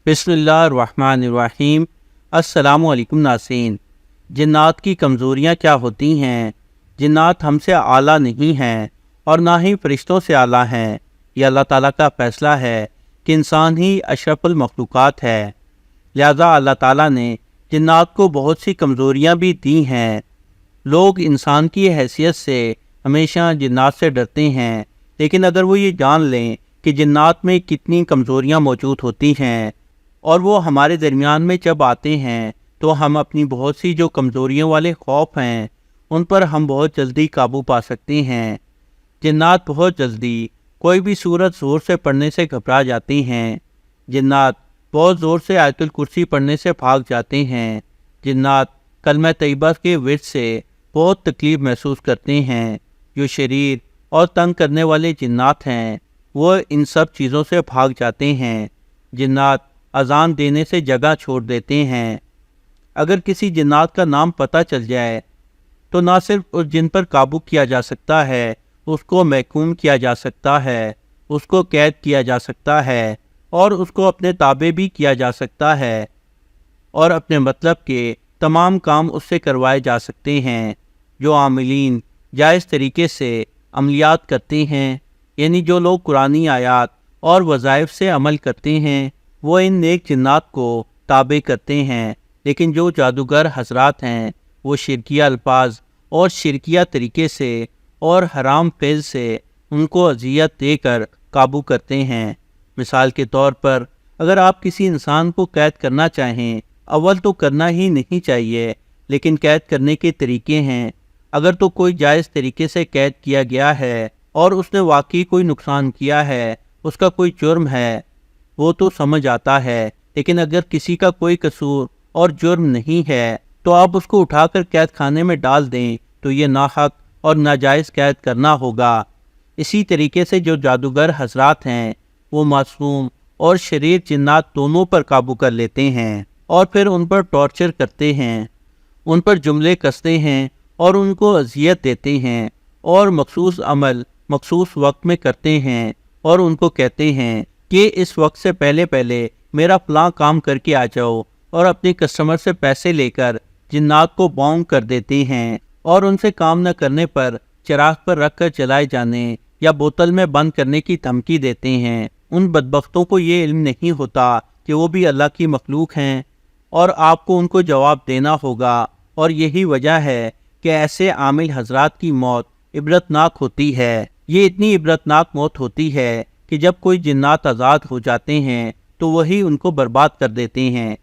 بسم اللہ الرحمن الرحیم۔ السلام علیکم ناظرین۔ جنات کی کمزوریاں کیا ہوتی ہیں؟ جنات ہم سے اعلیٰ نہیں ہیں اور نہ ہی فرشتوں سے اعلیٰ ہیں۔ یہ اللہ تعالیٰ کا فیصلہ ہے کہ انسان ہی اشرف المخلوقات ہے، لہذا اللہ تعالیٰ نے جنات کو بہت سی کمزوریاں بھی دی ہیں۔ لوگ انسان کی حیثیت سے ہمیشہ جنات سے ڈرتے ہیں، لیکن اگر وہ یہ جان لیں کہ جنات میں کتنی کمزوریاں موجود ہوتی ہیں اور وہ ہمارے درمیان میں جب آتے ہیں تو ہم اپنی بہت سی جو کمزوریوں والے خوف ہیں ان پر ہم بہت جلدی قابو پا سکتے ہیں۔ جنات بہت جلدی کوئی بھی سورت زور سے پڑھنے سے گھبرا جاتے ہیں۔ جنات بہت زور سے آیت الکرسی پڑھنے سے بھاگ جاتے ہیں۔ جنات کلمہ طیبہ کے ورد سے بہت تکلیف محسوس کرتے ہیں۔ جو شریر اور تنگ کرنے والے جنات ہیں وہ ان سب چیزوں سے بھاگ جاتے ہیں۔ جنات اذان دینے سے جگہ چھوڑ دیتے ہیں۔ اگر کسی جنات کا نام پتہ چل جائے تو نہ صرف اس جن پر قابو کیا جا سکتا ہے، اس کو محکوم کیا جا سکتا ہے، اس کو قید کیا جا سکتا ہے اور اس کو اپنے تابع بھی کیا جا سکتا ہے اور اپنے مطلب کے تمام کام اس سے کروائے جا سکتے ہیں۔ جو عاملین جائز طریقے سے عملیات کرتے ہیں، یعنی جو لوگ قرآنی آیات اور وظائف سے عمل کرتے ہیں، وہ ان نیک جنات کو تابع کرتے ہیں، لیکن جو جادوگر حضرات ہیں وہ شرکیہ الفاظ اور شرکیہ طریقے سے اور حرام فعل سے ان کو اذیت دے کر قابو کرتے ہیں۔ مثال کے طور پر اگر آپ کسی انسان کو قید کرنا چاہیں، اول تو کرنا ہی نہیں چاہیے، لیکن قید کرنے کے طریقے ہیں۔ اگر تو کوئی جائز طریقے سے قید کیا گیا ہے اور اس نے واقعی کوئی نقصان کیا ہے، اس کا کوئی جرم ہے، وہ تو سمجھ آتا ہے، لیکن اگر کسی کا کوئی قصور اور جرم نہیں ہے تو آپ اس کو اٹھا کر قید خانے میں ڈال دیں تو یہ ناحق اور ناجائز قید کرنا ہوگا۔ اسی طریقے سے جو جادوگر حضرات ہیں وہ معصوم اور شریر جنات دونوں پر قابو کر لیتے ہیں اور پھر ان پر ٹارچر کرتے ہیں، ان پر جملے کستے ہیں اور ان کو اذیت دیتے ہیں اور مخصوص عمل مخصوص وقت میں کرتے ہیں اور ان کو کہتے ہیں کہ اس وقت سے پہلے میرا فلاں کام کر کے آ جاؤ، اور اپنے کسٹمر سے پیسے لے کر جنات کو باؤنڈ کر دیتے ہیں اور ان سے کام نہ کرنے پر چراغ پر رکھ کر جلائے جانے یا بوتل میں بند کرنے کی دھمکی دیتے ہیں۔ ان بدبختوں کو یہ علم نہیں ہوتا کہ وہ بھی اللہ کی مخلوق ہیں اور آپ کو ان کو جواب دینا ہوگا، اور یہی وجہ ہے کہ ایسے عامل حضرات کی موت عبرتناک ہوتی ہے۔ یہ اتنی عبرتناک موت ہوتی ہے کہ جب کوئی جنات آزاد ہو جاتے ہیں تو وہی ان کو برباد کر دیتے ہیں۔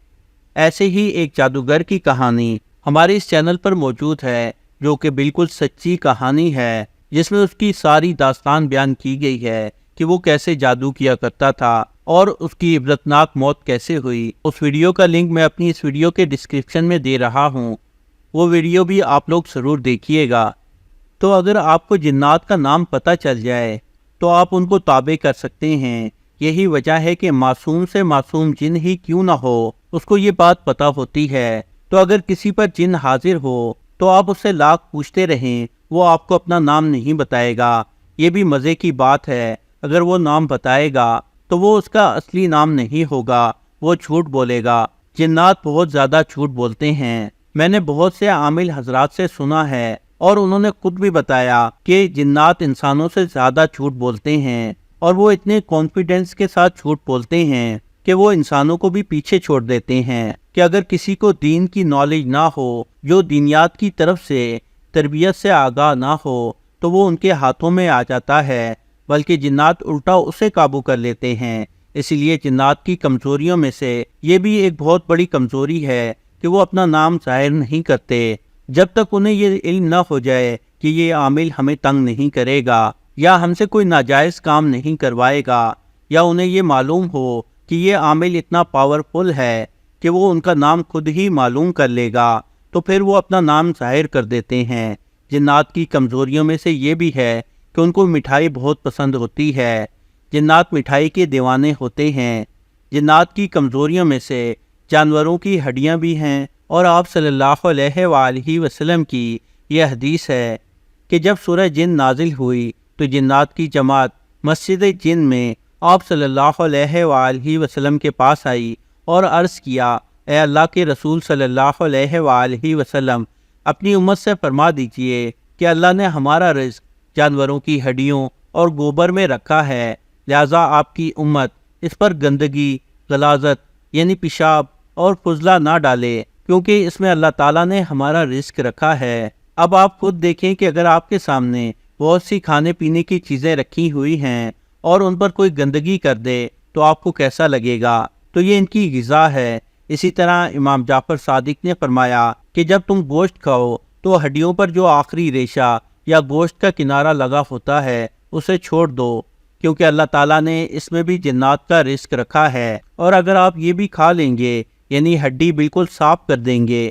ایسے ہی ایک جادوگر کی کہانی ہمارے اس چینل پر موجود ہے، جو کہ بالکل سچی کہانی ہے، جس میں اس کی ساری داستان بیان کی گئی ہے کہ وہ کیسے جادو کیا کرتا تھا اور اس کی عبرتناک موت کیسے ہوئی۔ اس ویڈیو کا لنک میں اپنی اس ویڈیو کے ڈسکرپشن میں دے رہا ہوں، وہ ویڈیو بھی آپ لوگ ضرور دیکھیے گا۔ تو اگر آپ کو جنات کا نام پتہ چل جائے تو آپ ان کو تابع کر سکتے ہیں۔ یہی وجہ ہے کہ معصوم سے معصوم جن ہی کیوں نہ ہو، اس کو یہ بات پتہ ہوتی ہے، تو اگر کسی پر جن حاضر ہو تو آپ اس سے لاکھ پوچھتے رہیں، وہ آپ کو اپنا نام نہیں بتائے گا۔ یہ بھی مزے کی بات ہے، اگر وہ نام بتائے گا تو وہ اس کا اصلی نام نہیں ہوگا، وہ جھوٹ بولے گا۔ جنات بہت زیادہ جھوٹ بولتے ہیں۔ میں نے بہت سے عامل حضرات سے سنا ہے اور انہوں نے خود بھی بتایا کہ جنات انسانوں سے زیادہ جھوٹ بولتے ہیں، اور وہ اتنے کانفیڈنس کے ساتھ جھوٹ بولتے ہیں کہ وہ انسانوں کو بھی پیچھے چھوڑ دیتے ہیں۔ کہ اگر کسی کو دین کی نالج نہ ہو، جو دینیات کی طرف سے تربیت سے آگاہ نہ ہو، تو وہ ان کے ہاتھوں میں آ جاتا ہے، بلکہ جنات الٹا اسے قابو کر لیتے ہیں۔ اسی لیے جنات کی کمزوریوں میں سے یہ بھی ایک بہت بڑی کمزوری ہے کہ وہ اپنا نام ظاہر نہیں کرتے، جب تک انہیں یہ علم نہ ہو جائے کہ یہ عامل ہمیں تنگ نہیں کرے گا یا ہم سے کوئی ناجائز کام نہیں کروائے گا، یا انہیں یہ معلوم ہو کہ یہ عامل اتنا پاورفل ہے کہ وہ ان کا نام خود ہی معلوم کر لے گا، تو پھر وہ اپنا نام ظاہر کر دیتے ہیں۔ جنات کی کمزوریوں میں سے یہ بھی ہے کہ ان کو مٹھائی بہت پسند ہوتی ہے۔ جنات مٹھائی کے دیوانے ہوتے ہیں۔ جنات کی کمزوریوں میں سے جانوروں کی ہڈیاں بھی ہیں، اور آپ صلی اللہ علیہ وآلہ وسلم کی یہ حدیث ہے کہ جب سورہ جن نازل ہوئی تو جنات کی جماعت مسجد جن میں آپ صلی اللہ علیہ وآلہ وسلم کے پاس آئی اور عرض کیا، اے اللہ کے رسول صلی اللہ علیہ وآلہ وسلم، اپنی امت سے فرما دیجئے کہ اللہ نے ہمارا رزق جانوروں کی ہڈیوں اور گوبر میں رکھا ہے، لہذا آپ کی امت اس پر گندگی، غلاظت یعنی پیشاب اور فضلہ نہ ڈالے، کیونکہ اس میں اللہ تعالیٰ نے ہمارا رزق رکھا ہے۔ اب آپ خود دیکھیں کہ اگر آپ کے سامنے بہت سی کھانے پینے کی چیزیں رکھی ہوئی ہیں اور ان پر کوئی گندگی کر دے تو آپ کو کیسا لگے گا؟ تو یہ ان کی غذا ہے۔ اسی طرح امام جعفر صادق نے فرمایا کہ جب تم گوشت کھاؤ تو ہڈیوں پر جو آخری ریشہ یا گوشت کا کنارہ لگا ہوتا ہے اسے چھوڑ دو، کیونکہ اللہ تعالیٰ نے اس میں بھی جنات کا رزق رکھا ہے، اور اگر آپ یہ بھی کھا لیں گے یعنی ہڈی بالکل صاف کر دیں گے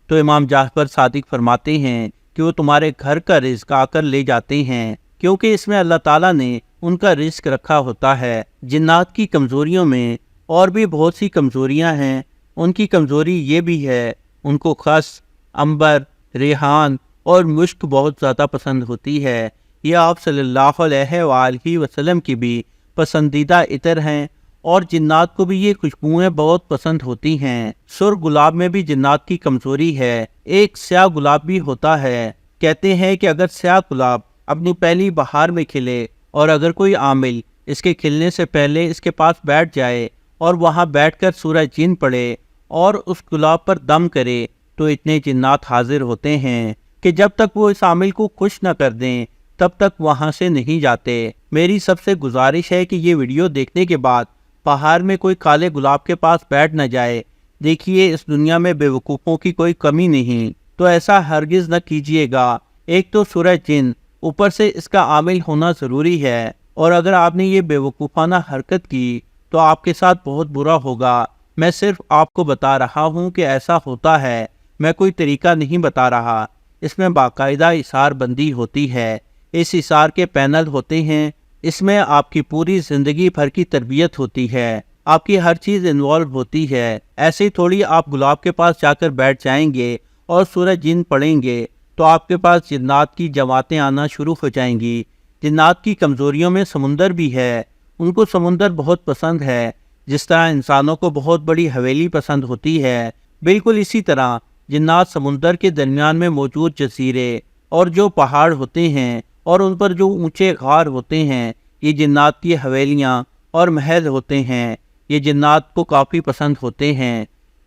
تو امام جعفر صادق فرماتے ہیں کہ وہ تمہارے گھر کا رزق آ کر لے جاتے ہیں، کیونکہ اس میں اللہ تعالیٰ نے ان کا رزق رکھا ہوتا ہے۔ جنات کی کمزوریوں میں اور بھی بہت سی کمزوریاں ہیں۔ ان کی کمزوری یہ بھی ہے، ان کو خس، عنبر، ریحان اور مشک بہت زیادہ پسند ہوتی ہے۔ یہ آپ صلی اللہ علیہ وآلہ وسلم کی بھی پسندیدہ عطر ہیں، اور جنات کو بھی یہ خوشبوئیں بہت پسند ہوتی ہیں۔ سرخ گلاب میں بھی جنات کی کمزوری ہے۔ ایک سیاہ گلاب بھی ہوتا ہے۔ کہتے ہیں کہ اگر سیاہ گلاب اپنی پہلی بہار میں کھلے اور اگر کوئی عامل اس کے کھلنے سے پہلے اس کے پاس بیٹھ جائے اور وہاں بیٹھ کر سورہ جن پڑھے اور اس گلاب پر دم کرے تو اتنے جنات حاضر ہوتے ہیں کہ جب تک وہ اس عامل کو خوش نہ کر دیں تب تک وہاں سے نہیں جاتے۔ میری سب سے گزارش ہے کہ یہ ویڈیو دیکھنے کے بعد پہاڑ میں کوئی کالے گلاب کے پاس بیٹھ نہ جائے۔ دیکھیے، اس دنیا میں بے وقوفوں کی کوئی کمی نہیں، تو ایسا ہرگز نہ کیجیے گا۔ ایک تو سورہ جن، اوپر سے اس کا عامل ہونا ضروری ہے، اور اگر آپ نے یہ بے وقوفانہ حرکت کی تو آپ کے ساتھ بہت برا ہوگا۔ میں صرف آپ کو بتا رہا ہوں کہ ایسا ہوتا ہے، میں کوئی طریقہ نہیں بتا رہا۔ اس میں باقاعدہ اثار بندی ہوتی ہے، اس اثار کے پینل ہوتے ہیں، اس میں آپ کی پوری زندگی بھر کی تربیت ہوتی ہے، آپ کی ہر چیز انوالو ہوتی ہے۔ ایسے تھوڑی آپ گلاب کے پاس جا کر بیٹھ جائیں گے اور سورہ جن پڑھیں گے تو آپ کے پاس جنات کی جماعتیں آنا شروع ہو جائیں گی۔ جنات کی کمزوریوں میں سمندر بھی ہے، ان کو سمندر بہت پسند ہے، جس طرح انسانوں کو بہت بڑی حویلی پسند ہوتی ہے، بالکل اسی طرح جنات سمندر کے درمیان میں موجود جزیرے اور جو پہاڑ ہوتے ہیں اور ان پر جو اونچے غار ہوتے ہیں، یہ جنات کی حویلیاں اور محل ہوتے ہیں، یہ جنات کو کافی پسند ہوتے ہیں۔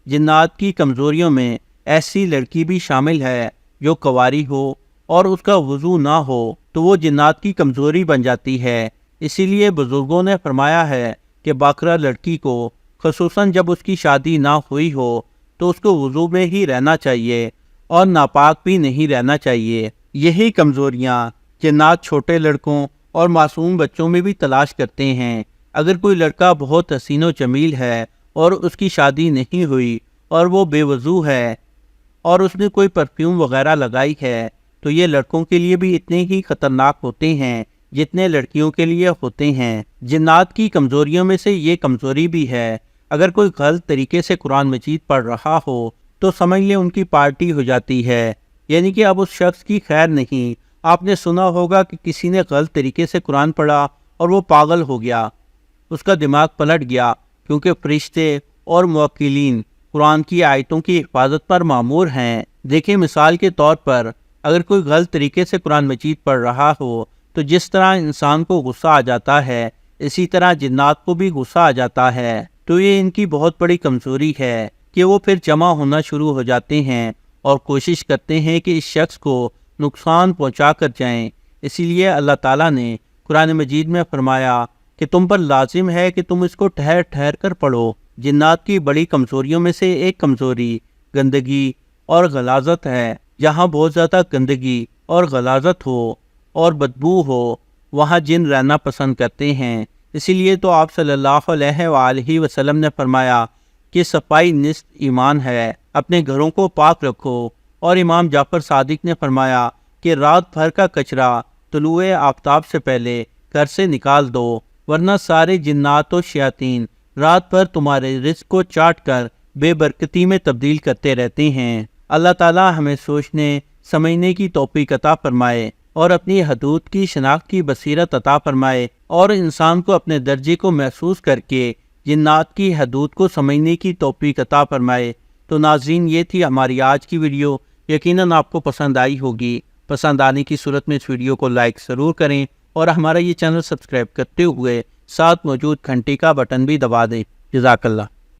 جنات کی کمزوریوں میں ایسی لڑکی بھی شامل ہے جو کنواری ہو اور اس کا وضو نہ ہو تو وہ جنات کی کمزوری بن جاتی ہے۔ اسی لیے بزرگوں نے فرمایا ہے کہ باکرہ لڑکی کو، خصوصاً جب اس کی شادی نہ ہوئی ہو، تو اس کو وضو میں ہی رہنا چاہیے اور ناپاک بھی نہیں رہنا چاہیے۔ یہی کمزوریاں جنات چھوٹے لڑکوں اور معصوم بچوں میں بھی تلاش کرتے ہیں۔ اگر کوئی لڑکا بہت حسین و جمیل ہے اور اس کی شادی نہیں ہوئی اور وہ بے وضو ہے اور اس نے کوئی پرفیوم وغیرہ لگائی ہے تو یہ لڑکوں کے لیے بھی اتنے ہی خطرناک ہوتے ہیں جتنے لڑکیوں کے لیے ہوتے ہیں۔ جنات کی کمزوریوں میں سے یہ کمزوری بھی ہے، اگر کوئی غلط طریقے سے قرآن مجید پڑھ رہا ہو تو سمجھ لیں ان کی پارٹی ہو جاتی ہے، یعنی کہ اب اس شخص کی خیر نہیں۔ آپ نے سنا ہوگا کہ کسی نے غلط طریقے سے قرآن پڑھا اور وہ پاگل ہو گیا، اس کا دماغ پلٹ گیا، کیونکہ فرشتے اور موکلین قرآن کی آیتوں کی حفاظت پر مامور ہیں۔ دیکھیں، مثال کے طور پر اگر کوئی غلط طریقے سے قرآن مجید پڑھ رہا ہو تو جس طرح انسان کو غصہ آ جاتا ہے اسی طرح جنات کو بھی غصہ آ جاتا ہے، تو یہ ان کی بہت بڑی کمزوری ہے کہ وہ پھر جمع ہونا شروع ہو جاتے ہیں اور کوشش کرتے ہیں کہ اس شخص کو نقصان پہنچا کر جائیں۔ اسی لیے اللہ تعالیٰ نے قرآن مجید میں فرمایا کہ تم پر لازم ہے کہ تم اس کو ٹھہر ٹھہر کر پڑھو۔ جنات کی بڑی کمزوریوں میں سے ایک کمزوری گندگی اور غلاظت ہے۔ جہاں بہت زیادہ گندگی اور غلاظت ہو اور بدبو ہو وہاں جن رہنا پسند کرتے ہیں۔ اسی لیے تو آپ صلی اللہ علیہ وآلہ وسلم نے فرمایا کہ صفائی نصف ایمان ہے، اپنے گھروں کو پاک رکھو۔ اور امام جعفر صادق نے فرمایا کہ رات بھر کا کچرا طلوع آفتاب سے پہلے گھر سے نکال دو، ورنہ سارے جنات و شیاطین رات بھر تمہارے رزق کو چاٹ کر بے برکتی میں تبدیل کرتے رہتے ہیں۔ اللہ تعالی ہمیں سوچنے سمجھنے کی توفیق عطا فرمائے اور اپنی حدود کی شناخت کی بصیرت عطا فرمائے، اور انسان کو اپنے درجے کو محسوس کر کے جنات کی حدود کو سمجھنے کی توفیق عطا فرمائے۔ تو ناظرین، یہ تھی ہماری آج کی ویڈیو، یقیناً آپ کو پسند آئی ہوگی۔ پسند آنے کی صورت میں اس ویڈیو کو لائک ضرور کریں اور ہمارا یہ چینل سبسکرائب کرتے ہوئے ساتھ موجود گھنٹی کا بٹن بھی دبا دیں۔ جزاک اللہ۔